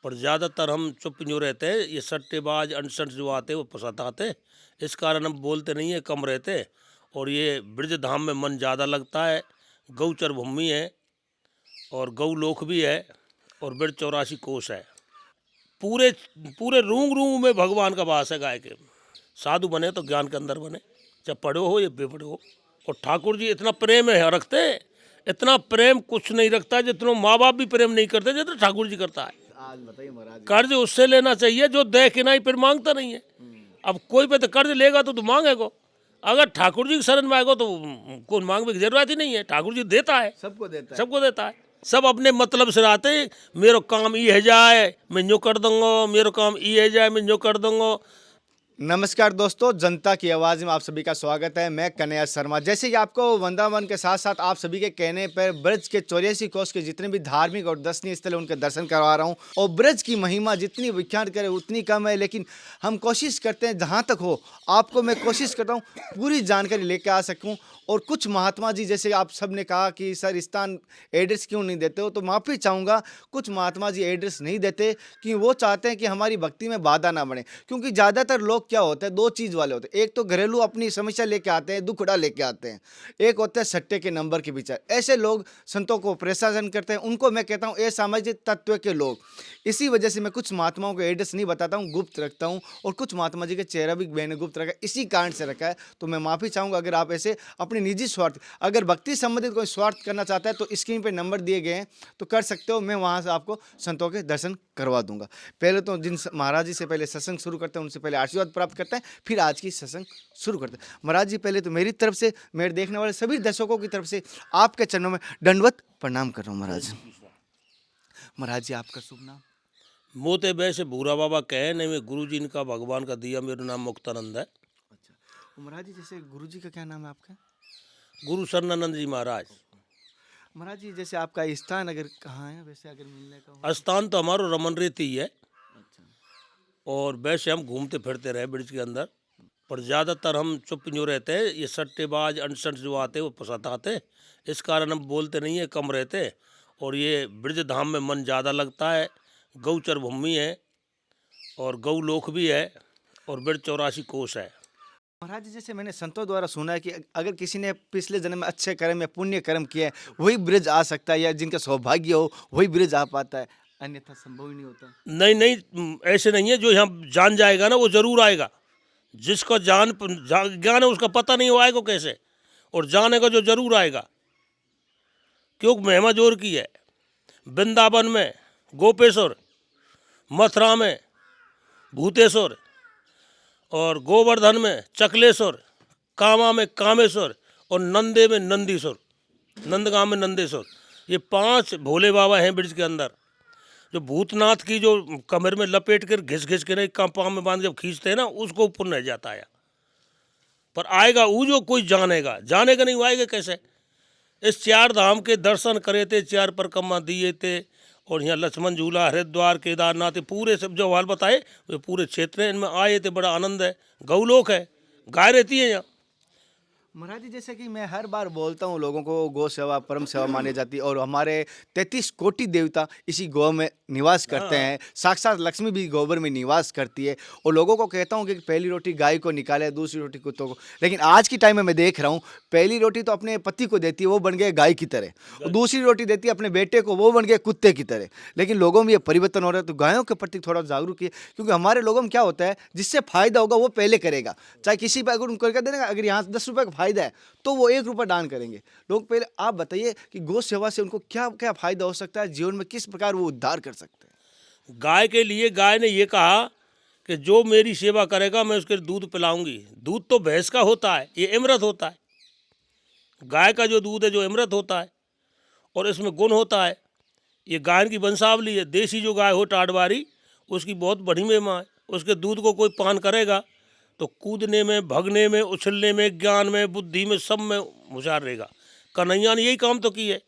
पर ज़्यादातर हम चुप क्यों रहते हैं, ये सट्टेबाज अनशन जो आते वो सताते, इस कारण हम बोलते नहीं है, कम रहते। और ये ब्रज धाम में मन ज़्यादा लगता है, गौचर भूमि है और गौलोक भी है और ब्रज 84 कोस है। पूरे पूरे रूम रूम में भगवान का वास है गाय के। साधु बने तो ज्ञान के अंदर बने, चाहे पढ़ो हो या बेपढ़ो हो। और ठाकुर जी इतना प्रेम है रखते, इतना प्रेम कुछ नहीं रखता जितना माँ बाप भी प्रेम नहीं करते जितना ठाकुर जी करता है। आज बताइए महाराज। कर्ज उससे लेना चाहिए जो दे के नहीं फिर मांगता नहीं है। अब कोई पे तो कर्ज लेगा तो मांगेगो, अगर ठाकुर जी की शरण में आएगा तो कौन मांगने की जरूरत ही नहीं है, ठाकुर जी देता है, सबको देता है। सबको देता है। सब अपने मतलब से रहते, मेरो काम ये है जाए मैं यूँ कर दूंगा, मेरो काम ये है जाए मैं यूँ कर दूंगा। नमस्कार दोस्तों, जनता की आवाज़ में आप सभी का स्वागत है। मैं कन्हैया शर्मा। जैसे कि आपको वृंदावन के साथ साथ आप सभी के कहने पर ब्रज के 84 कोस के जितने भी धार्मिक और दर्शनीय स्थल है उनके दर्शन करवा रहा हूं। और ब्रज की महिमा जितनी विख्यात करे उतनी कम है, लेकिन हम कोशिश करते हैं जहां तक हो आपको मैं कोशिश करता हूं पूरी जानकारी लेकर आ सकूं। और कुछ महात्मा जी, जैसे आप सब ने कहा कि सर स्थान एड्रेस क्यों नहीं देते हो, तो माफ़ी चाहूँगा, कुछ महात्मा जी एड्रेस नहीं देते कि वो चाहते हैं कि हमारी भक्ति में बाधा ना बने। क्योंकि ज़्यादातर लोग क्या होते हैं, दो चीज़ वाले होते हैं, एक तो घरेलू अपनी समस्या लेके आते हैं, दुखड़ा लेके आते हैं, एक होता है सट्टे के नंबर के विचार। ऐसे लोग संतों को प्रशासन करते हैं, उनको मैं कहता हूँ असामाजिक तत्व के लोग। इसी वजह से मैं कुछ महात्माओं को एड्रेस नहीं बताता हूँ, गुप्त रखता हूँ। और कुछ महात्मा जी के चेहरा भी मैंने गुप्त रखा है, इसी कारण से रखा है। तो मैं माफ़ी चाहूँगा अगर आप ऐसे अपने निजी स्वार्थ, अगर भक्ति संबंधित कोई स्वार्थ करना चाहता है तो स्क्रीन पे नंबर दिए गए हैं, तो कर सकते हो। मैं वहाँ से आपको संतों के दर्शन करवा दूंगा। पहले तो जिन महाराज जी से पहले सत्संग शुरू करते हैं उनसे पहले आशीर्वाद प्राप्त करते हैं, फिर आज की सत्संग शुरू करते हैं। महाराज जी, पहले तो मेरी तरफ से, मेरे देखने वाले सभी दर्शकों की तरफ से आपके चरणों में दंडवत प्रणाम कर रहा हूँ। महाराज महाराज जी, आपका शुभ नाम? मोते वैसे भूरा बाबा कहे नहीं, मैं गुरु जी इनका भगवान का दिया, मेरा नाम मुक्तानंद है। अच्छा, महाराज जी जैसे गुरु जी का क्या नाम है आपका? गुरु शरणानंद जी महाराज। महाराज जी जैसे आपका स्थान अगर कहाँ है, वैसे अगर मिलने का हो? स्थान तो हमारा रमन रेती ही है, अच्छा। और वैसे हम घूमते फिरते रहे ब्रिज के अंदर। पर ज़्यादातर हम चुप क्यों रहते हैं, ये सट्टेबाज अनशन जो आते वो सताते, इस कारण हम बोलते नहीं है, कम रहते। और ये ब्रज धाम में मन ज़्यादा लगता है, गौचर भूमि है और गौलोक भी है और ब्रज 84 कोस है। महाराज जी जैसे मैंने संतों द्वारा सुना है कि अगर किसी ने पिछले जन्म में अच्छे कर्म या पुण्य कर्म किया है वही ब्रिज आ सकता है, या जिनका सौभाग्य हो वही ब्रिज आ पाता है, अन्यथा संभव ही नहीं होता। नहीं नहीं, ऐसे नहीं है। जो यहाँ जान जाएगा ना वो ज़रूर आएगा, जिसको ज्ञान है उसका पता नहीं हो आएगा कैसे, और जानेगा जो ज़रूर आएगा। क्योंकि महिमा जोर की है। वृंदावन में गोपेश्वर, मथुरा में भूतेश्वर, और गोवर्धन में चकलेश्वर, कामा में कामेश्वर, और नंदे में नंदीश्वर, नंदगांव में नंदेश्वर। ये 5 भोले बाबा हैं ब्रिज के अंदर। जो भूतनाथ की जो कमर में लपेट कर घिस घिस के नहीं पाँव में बांध जब खींचते हैं ना, उसको ऊपर नहीं जाता है। पर आएगा वो जो कोई जानेगा, जानेगा नहीं वो आएगा कैसे। इस 4 धाम के दर्शन करे थे, 4 परिक्रमा दिए थे, और यहाँ लक्ष्मण झूला, हरिद्वार, केदारनाथ, पूरे सब जो हाल बताए वे पूरे क्षेत्र हैं, इनमें आए थे। बड़ा आनंद है, गौलोक है, गाय रहती है यहाँ। महाराज जी जैसे कि मैं हर बार बोलता हूँ लोगों को, गौ सेवा परम सेवा मानी जाती है, और हमारे 33 कोटि देवता इसी गौ में निवास करते हैं। साक्षात लक्ष्मी भी गोबर में निवास करती है। और लोगों को कहता हूँ कि पहली रोटी गाय को निकाले, दूसरी रोटी कुत्तों को। लेकिन आज की टाइम में मैं देख रहा हूँ पहली रोटी तो अपने पति को देती है, वो बन गए गाय की तरह, और दूसरी रोटी देती है अपने बेटे को, वो बन गए कुत्ते की तरह। लेकिन लोगों में ये परिवर्तन हो रहा है, तो गायों के प्रति थोड़ा जागरूक है। क्योंकि हमारे लोगों में क्या होता है, जिससे फायदा होगा वो पहले करेगा, चाहे किसी पर अगर उनको कर देगा। अगर यहाँ 10 रुपये का फायदा है तो वो 1 रुपया दान करेंगे लोग। पहले आप बताइए कि गौ सेवा से उनको क्या क्या फायदा हो सकता है, जीवन में किस प्रकार वो उद्धार कर सकते हैं? गाय के लिए गाय ने ये कहा कि जो मेरी सेवा करेगा मैं उसके दूध पिलाऊंगी। दूध तो भैंस का होता है, ये अमृत होता है। गाय का जो दूध है जो अमृत होता है, और इसमें गुण होता है। ये गाय की वंशावली है। देसी जो गाय हो टाटवारी, उसकी बहुत बड़ी महिमा है। उसके दूध को कोई पान करेगा तो कूदने में, भगने में, उछलने में, ज्ञान में, बुद्धि में, सब में होशियार रहेगा। कन्हैया ने यही काम तो किए।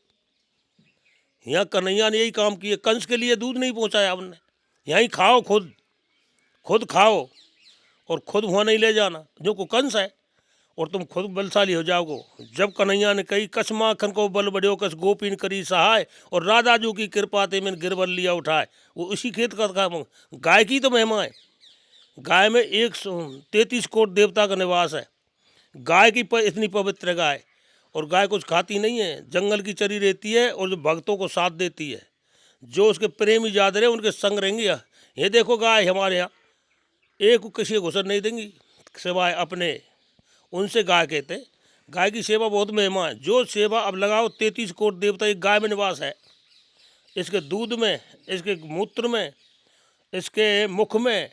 यहाँ कन्हैया ने यही काम किए। कंस के लिए दूध नहीं पहुँचाया हमने, यहीं खाओ, खुद खुद खाओ और खुद वहाँ नहीं ले जाना, जो को कंस है। और तुम खुद बलशाली हो जाओगे। जब कन्हैया ने कही कछ माखन को बल बढ़ियो कछ गोपीन करी सहाय, और राधा जू की कृपा ते मैंने गिरबल लिया उठाए। वो उसी खेत का गाय की तो महिमा है। गाय में 133 करोड़ देवता का निवास है। गाय की इतनी पवित्र गाय, और गाय कुछ खाती नहीं है, जंगल की चरी रहती है, और जो भक्तों को साथ देती है, जो उसके प्रेमी याद रहे उनके संग रहेंगी। ये देखो गाय हमारे यहाँ एक को किसी को घुसर नहीं देंगी सिवाय अपने, उनसे गाय कहते। गाय की सेवा बहुत महिमा है। जो सेवा अब लगाओ 33 करोड़ देवता एक गाय में निवास है। इसके दूध में, इसके मूत्र में, इसके मुख में,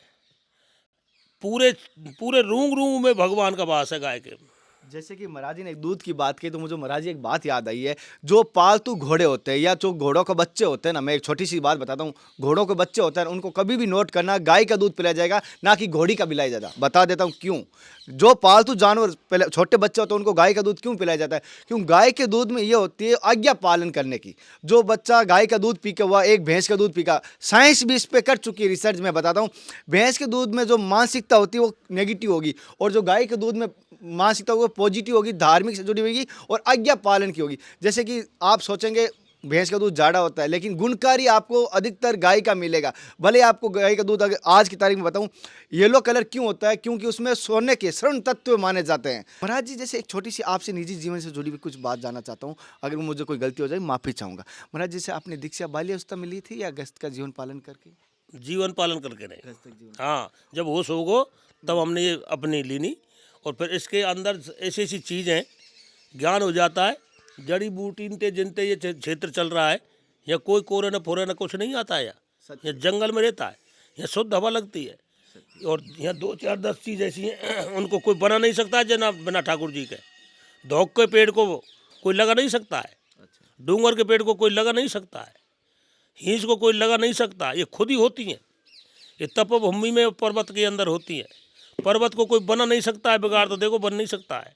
पूरे पूरे रूंग रूंग में भगवान का वास है गाय के। जैसे कि महाराज जी ने एक दूध की बात की तो मुझे महाराज जी एक बात याद आई है। जो पालतू घोड़े होते हैं या जो घोड़ों के बच्चे होते हैं ना, मैं एक छोटी सी बात बताता हूँ। घोड़ों के बच्चे होते हैं, उनको कभी भी नोट करना, गाय का दूध पिलाया जाएगा, ना कि घोड़ी का पिलाया जाता। बता देता हूँ क्यों। जो पालतू जानवर पहले छोटे बच्चे होते हैं उनको गाय का दूध क्यों पिलाया जाता है? क्यों? गाय के दूध में ये होती है आज्ञा पालन करने की। जो बच्चा गाय का दूध पी के हुआ एक भैंस का दूध पीका, साइंस भी इस पे कर चुकी है रिसर्च, मैं बताता हूँ। भैंस के दूध में जो मानसिकता होती है वो नेगेटिव होगी, और जो गाय के दूध में मानसिकता वो पॉजिटिव होगी, धार्मिक से जुड़ी होगी और आज्ञा पालन की होगी। जैसे कि आप सोचेंगे भैंस का दूध जाड़ा होता है, लेकिन गुणकारी आपको अधिकतर गाय का मिलेगा। भले आपको गाय का दूध अगर आज की तारीख में बताऊं येलो कलर क्यों होता है, क्योंकि उसमें सोने के स्वर्ण तत्व माने जाते हैं। महाराज जी, जैसे एक छोटी सी आपसे निजी जीवन से जुड़ी हुई कुछ बात जानना चाहता हूं। अगर मुझे कोई गलती हो जाए माफ़ी चाहूँगा। महाराज, जैसे आपने दीक्षा बाल्यावस्था में ली थी या गृहस्थ का जीवन पालन करके? जीवन पालन करके नहीं। गृहस्थ जीवन। हाँ, जब होश होगो तब हमने ये अपनी लीनी, और फिर इसके अंदर ऐसी ऐसी चीज़ हैं, ज्ञान हो जाता है। जड़ी बूटी जिनते ये क्षेत्र चल रहा है, या कोई कोरे न फोरे न कुछ नहीं आता है। यहाँ जंगल में रहता है, यहाँ शुद्ध हवा लगती है, और यहाँ 2 4 10 चीज़ ऐसी हैं उनको कोई बना नहीं सकता है जना बिना ठाकुर जी के। धोक के पेड़ को कोई लगा नहीं सकता है, डूंगर के पेड़ को कोई लगा नहीं सकता है, हींस को कोई लगा नहीं सकता। ये खुद ही होती हैं। ये तपोभूमि में पर्वत के अंदर होती हैं। पर्वत को कोई बना नहीं सकता है, बिगाड़ तो देखो बन नहीं सकता है।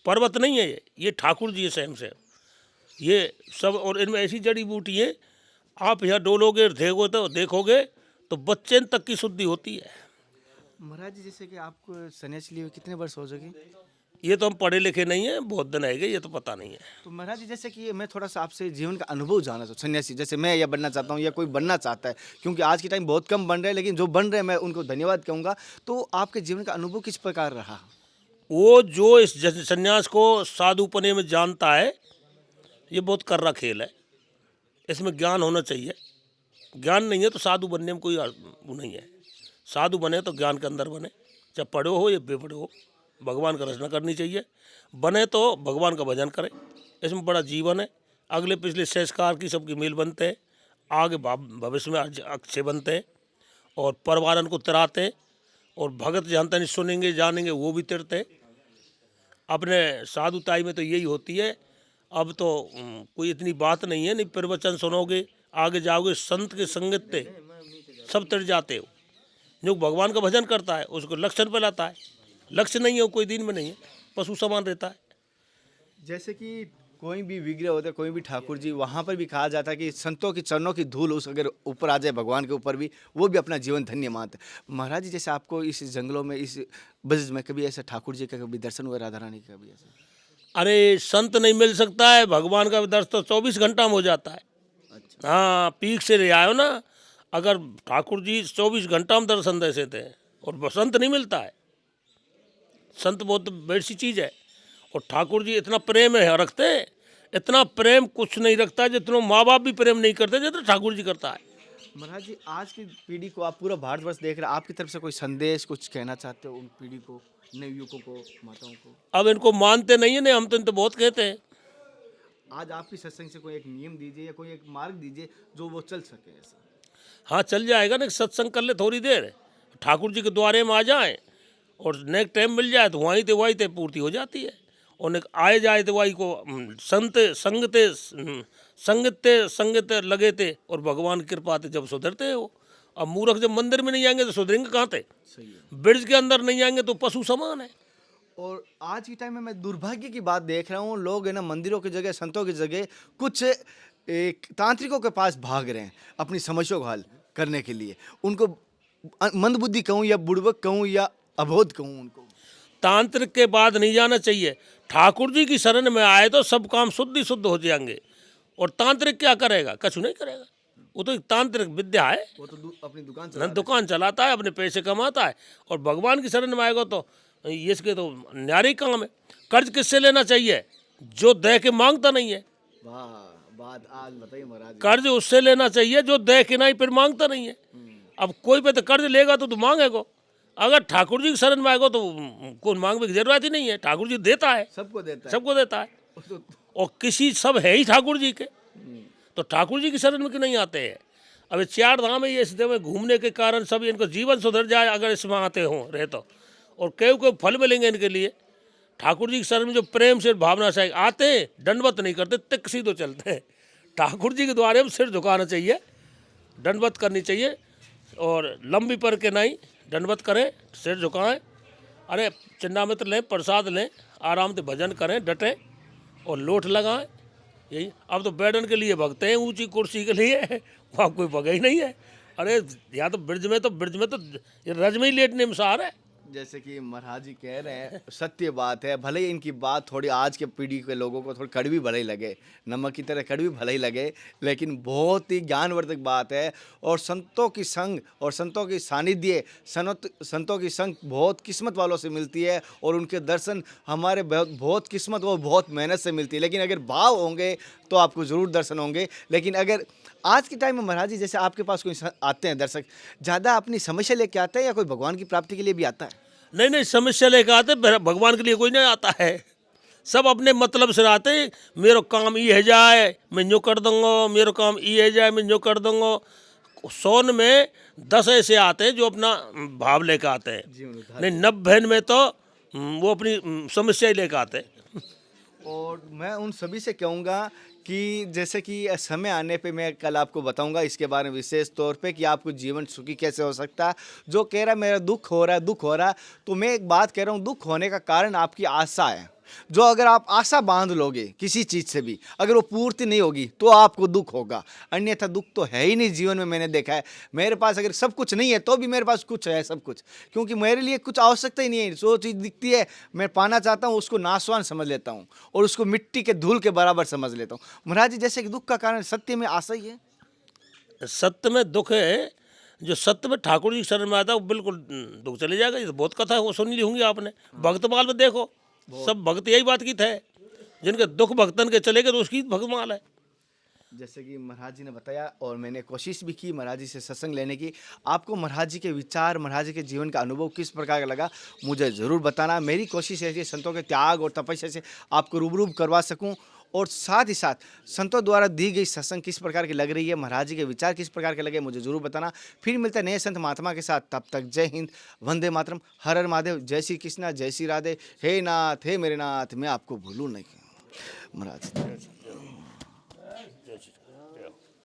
पर्वत नहीं है ये ठाकुर जी है स्वयं से ये सब। और इनमें ऐसी जड़ी बूटी है, आप यहाँ डोलोगे देखोगे तो बच्चन तक की शुद्धि होती है। महाराज जी, जैसे कि आपको सन्यासी लिए हुए कितने वर्ष हो जाएंगे? ये तो हम पढ़े लिखे नहीं हैं, बहुत दिन आएंगे, ये तो पता नहीं है। तो महाराज जी, जैसे कि मैं थोड़ा सा आपसे जीवन का अनुभव जानना चाहता हूँ। सन्यासी जैसे मैं या बनना चाहता हूँ या कोई बनना चाहता है, क्योंकि आज के टाइम बहुत कम बन रहे हैं, लेकिन जो बन रहे हैं मैं उनको धन्यवाद कहूँगा। तो आपके जीवन का अनुभव किस प्रकार रहा? वो जो इस संन्यास को साधुपने में जानता है, ये बहुत कर्रा खेल है। इसमें ज्ञान होना चाहिए। ज्ञान नहीं है तो साधु बनने में कोई वो नहीं है। साधु बने तो ज्ञान के अंदर बने, चाहे पढ़े हो या बेपढ़े हो, भगवान का रचना करनी चाहिए। बने तो भगवान का भजन करें, इसमें बड़ा जीवन है। अगले पिछले संस्कार की सबकी मेल बनते हैं, आगे भविष्य में अच्छे बनते हैं, और परिवारन को तिराते हैं, और भगत जानते नहीं सुनेंगे जानेंगे वो भी तिरते हैं। अपने साधुताई में तो यही होती है। अब तो कोई इतनी बात नहीं है, नहीं प्रवचन सुनोगे आगे जाओगे, संत के संगत से सब तिर जाते हो। जो भगवान का भजन करता है उसको लक्षण पे लाता है। लक्ष्य नहीं है, कोई दिन में नहीं है, पशु समान रहता है। जैसे कि कोई भी विग्रह होता है, कोई भी ठाकुर जी, वहाँ पर भी कहा जाता है कि संतों की चरणों की धूल उस अगर ऊपर आ जाए भगवान के ऊपर भी, वो भी अपना जीवन धन्य मानते हैं। महाराज जी, जैसे आपको इस जंगलों में, इस ब्रज में कभी ऐसा ठाकुर जी का कभी दर्शन हुआ, राधा रानी का कभी ऐसा? अरे संत नहीं मिल सकता है, भगवान का दर्शन तो 24 घंटा में हो जाता है। अच्छा। हाँ, पीक से ले आयो ना, अगर ठाकुर जी 24 घंटा में दर्शन दे देते हैं, और संत नहीं मिलता है। संत बहुत बड़ी सी चीज़ है, और ठाकुर जी इतना प्रेम है रखते हैं, इतना प्रेम कुछ नहीं रखता जितना माँ बाप भी प्रेम नहीं करते जितना ठाकुर जी करता है। महाराज जी, आज की पीढ़ी को, आप पूरा भारतवर्ष देख रहे हैं, आपकी तरफ से कोई संदेश कुछ कहना चाहते हो उन पीढ़ी को, नए युवकों को, माताओं को? अब इनको मानते नहीं है, नहीं हम तो इनको बहुत कहते हैं। आज आपकी सत्संग से कोई एक नियम दीजिए या कोई एक मार्ग दीजिए जो वो चल सके ऐसा। हाँ, चल जाएगा ना, सत्संग कर ले थोड़ी देर, ठाकुर जी के द्वारे में आ जाए, और नेक्स्ट टाइम मिल जाए तो वहीं ते पूर्ति हो जाती है। और आए जाए तो वही को संगते लगे थे, और भगवान की कृपा थे जब सुधरते हैं वो। अब मूर्ख जब मंदिर में नहीं आएंगे तो सुधरेंगे कहाँ थे? सही है। ब्रिज के अंदर नहीं आएंगे तो पशु समान है। और आज के टाइम में मैं दुर्भाग्य की बात देख रहा हूँ, लोग है ना मंदिरों की जगह, संतों की जगह कुछ एक तांत्रिकों के पास भाग रहे हैं अपनी समस्याओं को हल करने के लिए। उनको मंदबुद्धि कहूँ या बुड़बक कहूँ या अबोध कहूँ उनको। तांत्रिक के बाद नहीं जाना चाहिए। ठाकुर जी की शरण में आए तो सब काम शुद्ध ही शुद्ध हो जाएंगे। और तांत्रिक क्या करेगा? कछु नहीं करेगा। वो तो एक तांत्रिक विद्या है, वो तो अपनी दुकान दुकान चलाता है, अपने पैसे कमाता है। और भगवान की शरण में आएगा तो ये इसके तो न्यारी काम है। कर्ज किससे लेना चाहिए? जो दे के मांगता नहीं है। वाह, बात आज बताइए महाराज। कर्ज उससे लेना चाहिए जो दे के नहीं फिर मांगता नहीं है। अब कोई पे तो कर्ज लेगा तो मांगेगा। अगर ठाकुर जी की शरण में आएगा तो कौन मांगने की जरूरत ही नहीं है। ठाकुर जी देता है, सबको देता है। सबको देता है। और किसी सब है ही ठाकुर जी के, तो ठाकुर जी की शरण में क्यों नहीं आते हैं? अब ये 4 धाम है, ये इस में घूमने के कारण सब इनको जीवन सुधर जाए अगर इसमें आते हों रहे तो। और कई फल मिलेंगे इनके लिए। ठाकुर जी की शरण में जो प्रेम से भावना से आते हैं, दंडवत नहीं करते, तिक सीधो चलते हैं। ठाकुर जी के द्वारे में सिर झुकाना चाहिए, दंडवत करनी चाहिए। और लंबी पर के नहीं, दंडवत करें, सिर झुकाएं। अरे चिन्नामित्र लें, प्रसाद लें, आराम से भजन करें, डटें और लोट लगाएं। यही अब तो बैठन के लिए भगते हैं, ऊंची कुर्सी के लिए वहाँ कोई भगा ही नहीं है। अरे यहाँ तो ब्रिज में तो ये रज में ही लेटने में सार है। जैसे कि महाराज जी कह रहे हैं, सत्य बात है। भले ही इनकी बात थोड़ी आज के पीढ़ी के लोगों को थोड़ी कड़वी भले ही लगे, नमक की तरह कड़वी भले ही लगे, लेकिन बहुत ही ज्ञानवर्धक बात है। और संतों की संग और संतों की सानिध्य, संतों की संग बहुत किस्मत वालों से मिलती है। और उनके दर्शन हमारे बहुत किस्मत और बहुत मेहनत से मिलती है। लेकिन अगर भाव होंगे तो आपको ज़रूर दर्शन होंगे। लेकिन अगर आज के टाइम में महाराज जी, जैसे आपके पास कोई आते हैं दर्शक, ज़्यादा अपनी समस्या लेके आता है या कोई भगवान की प्राप्ति के लिए भी आता है? नहीं, समस्या लेकर आते, भगवान के लिए कोई नहीं आता है। सब अपने मतलब से आते हैं। मेरा काम ये है जाए मैं यूँ कर दूँगा, मेरा काम ये है जाए मैं यूँ कर दूँगा। 100 में 10 ऐसे आते हैं जो अपना भाव लेकर आते हैं। नहीं, 90 में तो वो अपनी समस्या ही लेकर आते हैं। और मैं उन सभी से कहूँगा कि जैसे कि समय आने पे मैं कल आपको बताऊंगा इसके बारे में विशेष तौर पे कि आपको जीवन सुखी कैसे हो सकता है। जो कह रहा है मेरा दुख हो रहा है, तो मैं एक बात कह रहा हूँ, दुख होने का कारण आपकी आशा है। जो अगर आप आशा बांध लोगे किसी चीज़ से भी, अगर वो पूर्ति नहीं होगी तो आपको दुख होगा। अन्यथा दुख तो है ही नहीं जीवन में। मैंने देखा है, मेरे पास अगर सब कुछ नहीं है तो भी मेरे पास कुछ है, सब कुछ, क्योंकि मेरे लिए कुछ आवश्यकता ही नहीं है। जो चीज़ दिखती है मैं पाना चाहता हूँ उसको नाशवान समझ लेता हूँ और उसको मिट्टी के धूल के बराबर समझ लेता हूँ। महाराज जी, जैसे कि दुख का कारण सत्य में आशा ही है। सत्य में दुख है। जो सत्य में ठाकुर जी की शरण में आता है वो बिल्कुल दुख चले जाएगा। ये तो बहुत कथा है, वो सुन ली होंगी आपने। भक्तमाल में देखो, सब भक्त यही बात की थे, जिनके दुख भक्तन के चले गए तो उसकी भक्तमाल है। जैसे कि महाराज जी ने बताया और मैंने कोशिश भी की महाराज जी से सत्संग लेने की। आपको महाराज जी के विचार, महाराज जी के जीवन का अनुभव किस प्रकार का लगा मुझे ज़रूर बताना। मेरी कोशिश है कि संतों के त्याग और तपस्या से आपको रूबरू करवा सकूं, और साथ ही साथ संतों द्वारा दी गई सत्संग किस प्रकार की लग रही है, महाराज जी के विचार किस प्रकार के लगे, मुझे ज़रूर बताना। फिर मिलते हैं नए संत महात्मा के साथ। तब तक जय हिंद, वंदे मातरम, हर हर महादेव, जय श्री कृष्णा, जय श्री राधे। हे नाथ, हे मेरे नाथ, मैं आपको भूलूँ नहीं महाराज।